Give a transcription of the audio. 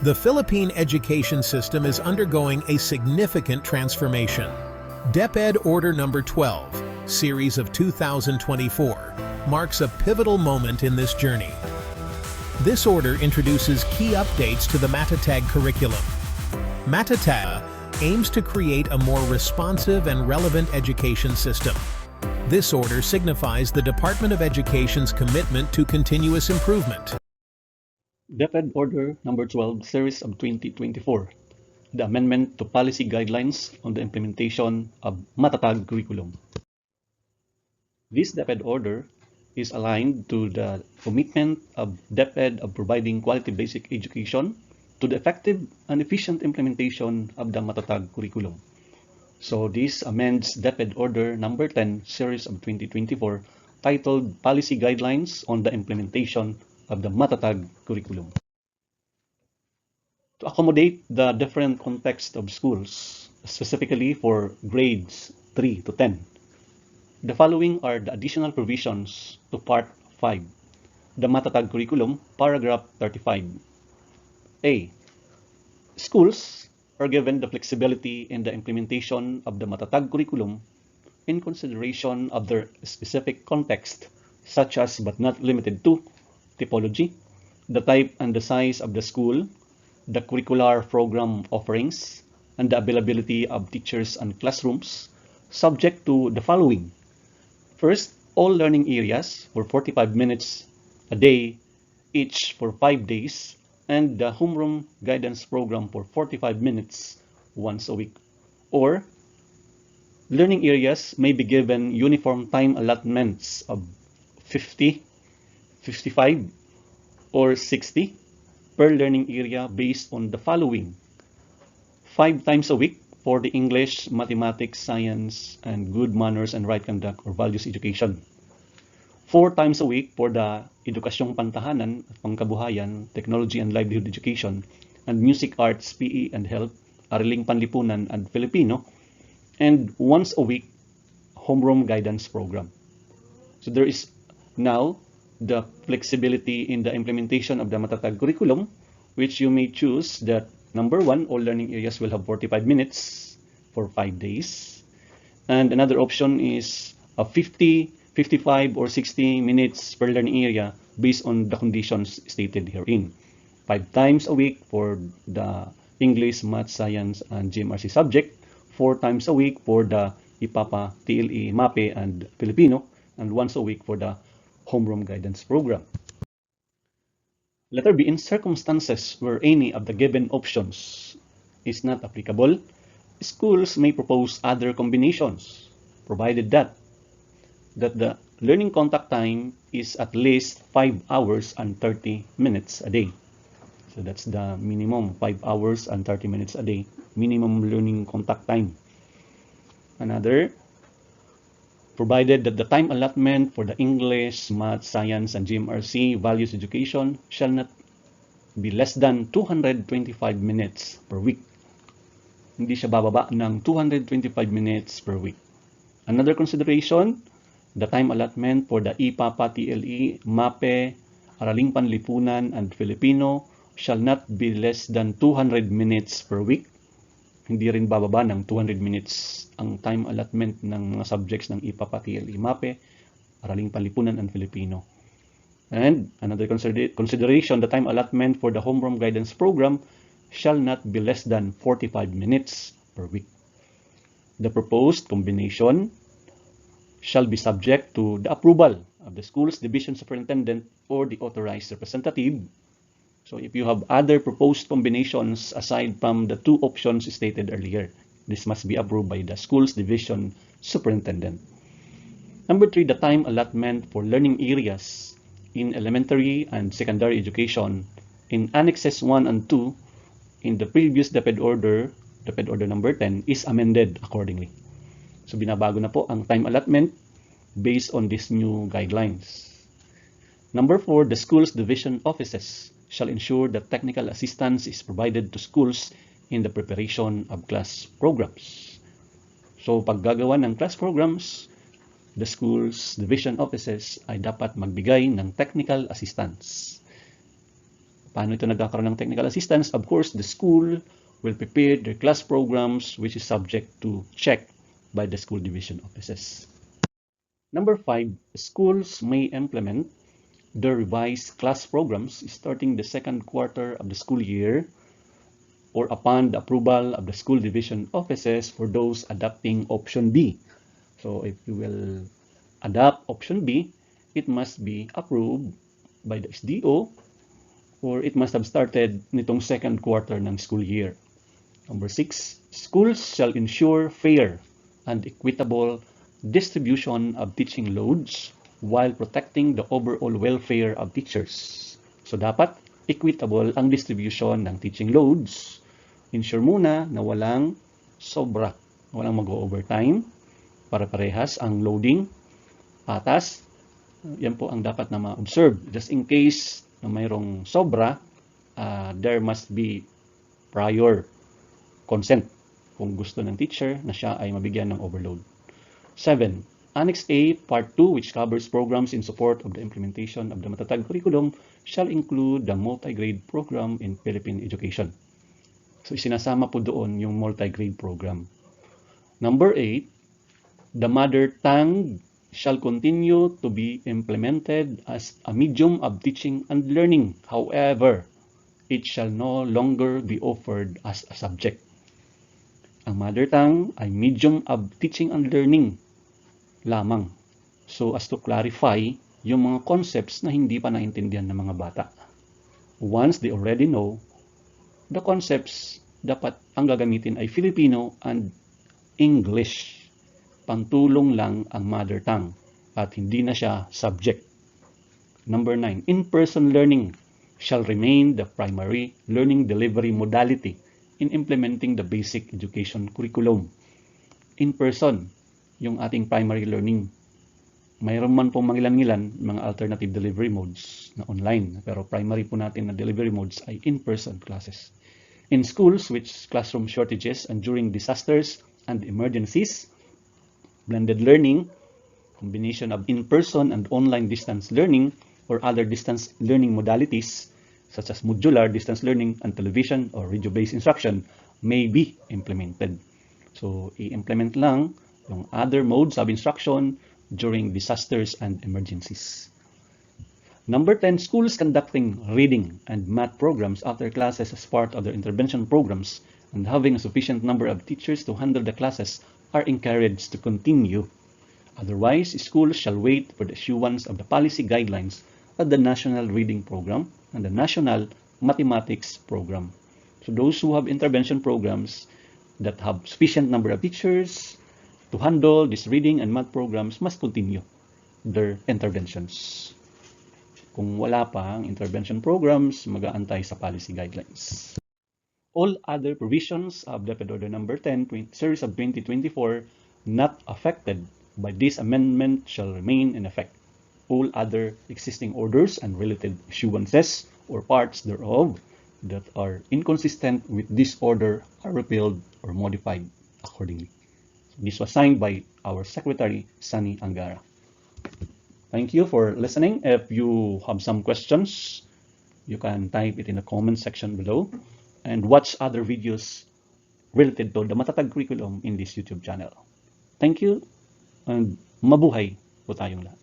The Philippine education system is undergoing a significant transformation. DepEd Order No. 12, Series of 2024, marks a pivotal moment in this journey. This order introduces key updates to the MATATAG curriculum. MATATAG aims to create a more responsive and relevant education system. This order signifies the Department of Education's commitment to continuous improvement. DepEd Order No. 12, Series of 2024, the amendment to policy guidelines on the implementation of MATATAG Curriculum. This DepEd Order is aligned to the commitment of DepEd of providing quality basic education to the effective and efficient implementation of the MATATAG Curriculum. So this amends DepEd Order No. 10, Series of 2024, titled Policy Guidelines on the Implementation of the MATATAG Curriculum. To accommodate the different context of schools, specifically for grades 3 to 10, the following are the additional provisions to Part 5, the MATATAG Curriculum, Paragraph 35. A. Schools are given the flexibility in the implementation of the MATATAG Curriculum in consideration of their specific context, such as but not limited to typology, the type and the size of the school, the curricular program offerings, and the availability of teachers and classrooms, subject to the following. First, all learning areas for 45 minutes a day, each for 5 days, and the homeroom guidance program for 45 minutes once a week. Or, learning areas may be given uniform time allotments of 50, 55, or 60 per learning area based on the following. 5 times a week for the English, Mathematics, Science, and Good Manners and Right Conduct or Values Education. 4 times a week for the Edukasyong Pantahanan at Pangkabuhayan, Technology and Livelihood Education, and Music, Arts, PE and Health, Araling Panlipunan and Filipino, and once a week, Homeroom Guidance Program. So there is now the flexibility in the implementation of the MATATAG curriculum, which you may choose that number 1, all learning areas will have 45 minutes for 5 days. And another option is a 50, 55, or 60 minutes per learning area based on the conditions stated herein. 5 times a week for the English, Math, Science, and GMRC subject. 4 times a week for the IPAPA, TLE, MAPE, and Filipino. And once a week for the Homeroom Guidance Program. Letter B, in circumstances where any of the given options is not applicable, schools may propose other combinations, provided that the learning contact time is at least 5 hours and 30 minutes a day. So that's the minimum, 5 hours and 30 minutes a day, minimum learning contact time. Another, provided that the time allotment for the English, Math, Science, and GMRC Values Education shall not be less than 225 minutes per week. Hindi siya bababa ng 225 minutes per week. Another consideration, the time allotment for the IPAPA, TLE, MAPE, Araling Panlipunan, and Filipino shall not be less than 200 minutes per week. Hindi rin bababa ng 200 minutes ang time allotment ng mga subjects ng IPAPA, TLE, MAPE, Araling Panlipunan, and Filipino. And another consideration, the time allotment for the Homeroom Guidance Program shall not be less than 45 minutes per week. The proposed combination shall be subject to the approval of the school's division superintendent or the authorized representative. So if you have other proposed combinations aside from the 2 options stated earlier, this must be approved by the school's division superintendent. Number 3, the time allotment for learning areas in elementary and secondary education in Annexes 1 and 2 in the previous DepEd Order number 10, is amended accordingly. So binabago na po ang time allotment based on these new guidelines. Number 4, the school's division offices shall ensure that technical assistance is provided to schools in the preparation of class programs. So pag gagawa ng class programs, the school's division offices ay dapat magbigay ng technical assistance. Paano ito nagkakaroon ng technical assistance? Of course, the school will prepare their class programs which is subject to check by the school division offices. Number 5, schools may implement the revised class programs starting the second quarter of the school year or upon the approval of the school division offices for those adopting option B. So if you will adopt option B, it must be approved by the SDO or it must have started nitong second quarter ng school year. Number 6, schools shall ensure fair and equitable distribution of teaching loads while protecting the overall welfare of teachers. So dapat equitable ang distribution ng teaching loads. Ensure muna na walang sobra, walang mag-overtime, para parehas ang loading, patas. Yan po ang dapat na ma-observe. Just in case na mayroong sobra, there must be prior consent kung gusto ng teacher na siya ay mabigyan ng overload. 7. Annex A, Part 2, which covers programs in support of the implementation of the MATATAG Curriculum, shall include the multi-grade program in Philippine education. So, isinasama po doon yung multi-grade program. Number 8, the mother tongue shall continue to be implemented as a medium of teaching and learning. However, it shall no longer be offered as a subject. Ang mother tongue ay medium of teaching and learning lamang. So as to clarify yung mga concepts na hindi pa naintindihan ng mga bata. Once they already know, the concepts dapat ang gagamitin ay Filipino and English. Pantulong lang ang mother tongue at hindi na siya subject. Number 9, in-person learning shall remain the primary learning delivery modality in implementing the basic education curriculum. In person, yung ating primary learning. Mayroon man pong mangilan-ngilan mga alternative delivery modes na online, pero primary po natin na delivery modes ay in-person classes. In schools which classroom shortages and during disasters and emergencies, blended learning, combination of in-person and online distance learning or other distance learning modalities such as modular distance learning and television or radio-based instruction may be implemented. So, i-implement lang yung other modes of instruction during disasters and emergencies. Number 10, schools conducting reading and math programs after classes as part of their intervention programs and having a sufficient number of teachers to handle the classes are encouraged to continue. Otherwise, schools shall wait for the issuance of the policy guidelines of the National Reading Program and the National Mathematics Program. So those who have intervention programs that have sufficient number of teachers to handle these reading and math programs must continue their interventions. Kung wala pa ang intervention programs, mag-aantay sa policy guidelines. All other provisions of DepEd Order No. 10, Series of 2024, not affected by this amendment shall remain in effect. All other existing orders and related issuances or parts thereof that are inconsistent with this order are repealed or modified accordingly. This was signed by our Secretary, Sunny Angara. Thank you for listening. If you have some questions, you can type it in the comment section below and watch other videos related to the MATATAG curriculum in this YouTube channel. Thank you and mabuhay po tayong lahat.